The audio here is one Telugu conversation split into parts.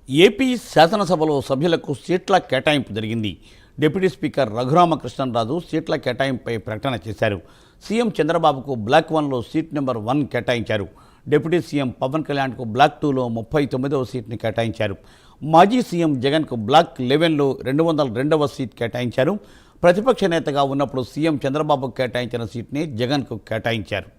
ఏపీ శాసనసభలో సభ్యులకు సీట్ల కేటాయింపు జరిగింది. డిప్యూటీ స్పీకర్ రఘురామకృష్ణరాజు సీట్ల కేటాయింపుపై ప్రకటన చేశారు. సీఎం చంద్రబాబుకు బ్లాక్ 1లో సీట్ నెంబర్ 1 కేటాయించారు. డిప్యూటీ సీఎం పవన్ కళ్యాణ్కు బ్లాక్ 2లో 39వ సీట్ని కేటాయించారు. మాజీ సీఎం జగన్కు బ్లాక్ 11లో 202వ సీట్ కేటాయించారు. ప్రతిపక్ష నేతగా ఉన్నప్పుడు సీఎం చంద్రబాబుకు కేటాయించిన సీట్ని జగన్కు కేటాయించారు.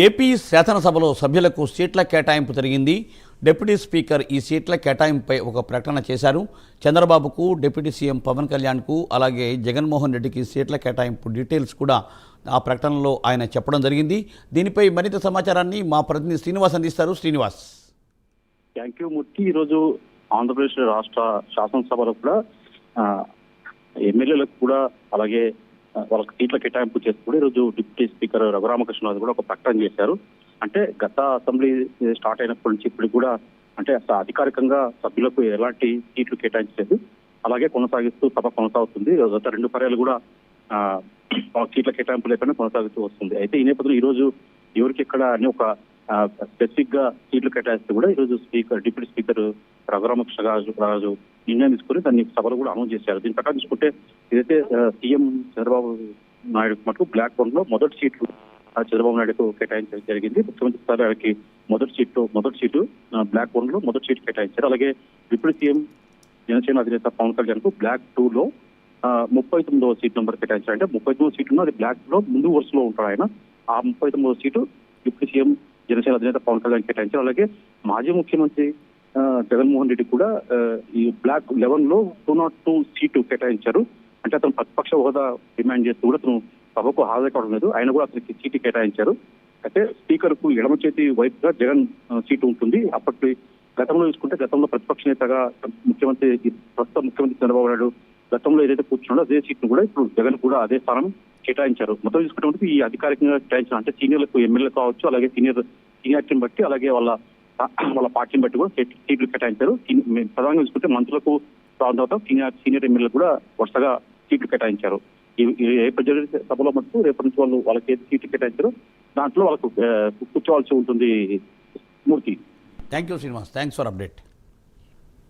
ఏపీ శాసనసభలో సభ్యులకు సీట్ల కేటాయింపు జరిగింది. డిప్యూటీ స్పీకర్ ఈ సీట్ల కేటాయింపుపై ఒక ప్రకటన చేశారు. చంద్రబాబుకు, డిప్యూటీ సీఎం పవన్ కళ్యాణ్కు, అలాగే జగన్మోహన్ రెడ్డికి సీట్ల కేటాయింపు డీటెయిల్స్ కూడా ఆ ప్రకటనలో ఆయన చెప్పడం జరిగింది. దీనిపై మరింత సమాచారాన్ని మా ప్రతినిధి శ్రీనివాస్ అందిస్తారు. శ్రీనివాస్. థ్యాంక్ యూ మూర్తి. ఈరోజు ఆంధ్రప్రదేశ్ రాష్ట్ర శాసనసభలో కూడా ఎమ్మెల్యేలకు కూడా అలాగే వాళ్ళకి సీట్ల కేటాయింపు చేస్తూ కూడా ఈరోజు డిప్యూటీ స్పీకర్ రఘురామకృష్ణరాజు కూడా ఒక ప్రకటన చేశారు. అంటే గత అసెంబ్లీ స్టార్ట్ అయినప్పటి నుంచి ఇప్పటికి కూడా అంటే అధికారికంగా సభ్యులకు ఎలాంటి సీట్లు కేటాయించలేదు. అలాగే కొనసాగిస్తూ సభ కొనసాగుతుంది. గత 2 పర్యాలు కూడా సీట్ల కేటాయింపు లేకుండా కొనసాగుతూ వస్తుంది. అయితే ఈ నేపథ్యంలో ఈ రోజు ఎవరికి ఎక్కడ అని ఒక స్పెసిఫిక్ గా సీట్లు కేటాయిస్తూ కూడా ఈరోజు డిప్యూటీ స్పీకర్ రఘురామకృష్ణరాజు నిర్ణయం తీసుకుని దాన్ని సభలో కూడా అనౌన్స్ చేశారు. దీని ప్రకారం చూసుకుంటే ఏదైతే సీఎం చంద్రబాబు నాయుడు మటుకు బ్లాక్ 1లో మొదటి సీట్లు చంద్రబాబు నాయుడుకు కేటాయించడం జరిగింది. ముఖ్యమంత్రి స్థానానికి మొదటి సీటు బ్లాక్ 1లో మొదటి సీటు కేటాయించారు. అలాగే డిప్యూటీ సీఎం జనసేన అధినేత పవన్ కళ్యాణ్ కు బ్లాక్ 2లో 39వ సీట్ నెంబర్ కేటాయించారు. అంటే 39వ సీటు అది బ్లాక్ లో ముందు వరుసలో ఉంటాడు ఆయన. ఆ 39వ సీటు డిప్యూటీ సీఎం జనసేన అధినేత పవన్ కళ్యాణ్ కేటాయించారు. అలాగే మాజీ ముఖ్యమంత్రి జగన్మోహన్ రెడ్డి కూడా ఈ బ్లాక్ 11లో 202 సీటు కేటాయించారు. అంటే అతను ప్రతిపక్ష హోదా డిమాండ్ చేస్తూ కూడా అతను సభకు హాజరు కావడం లేదు. ఆయన కూడా అతనికి సీటు కేటాయించారు. అయితే స్పీకర్ కు ఎడమ చేతి వైపుగా జగన్ సీటు ఉంటుంది. అప్పటి గతంలో చూసుకుంటే గతంలో ప్రతిపక్ష నేతగా ప్రస్తుత ముఖ్యమంత్రి చంద్రబాబు నాయుడు గతంలో ఏదైతే కూర్చున్నాడో అదే సీట్ను కూడా ఇప్పుడు జగన్ కూడా అదే స్థానం కేటాయించారు. మొత్తం చూసుకుంటే ఈ అధికారికంగా కేటాయించిన అంటే సీనియర్లకు ఎమ్మెల్యే కావచ్చు, అలాగే సీనియారిటీని బట్టి అలాగే వాళ్ళ పార్టీని బట్టి కూడా సీట్లు కేటాయించారు. ప్రధానంగా చూసుకుంటే మంత్రులకు తర్వాత సీనియర్ ఎమ్మెల్యేలు కూడా వరుసగా సీట్లు కేటాయించారు. సభలో మటుకు రేపటి నుంచి వాళ్ళకి ఏది సీట్లు కేటాయించారో దాంట్లో వాళ్ళకు కూర్చోవాల్సి ఉంటుంది. Murthy. Thank you Srinivas. Thanks for update.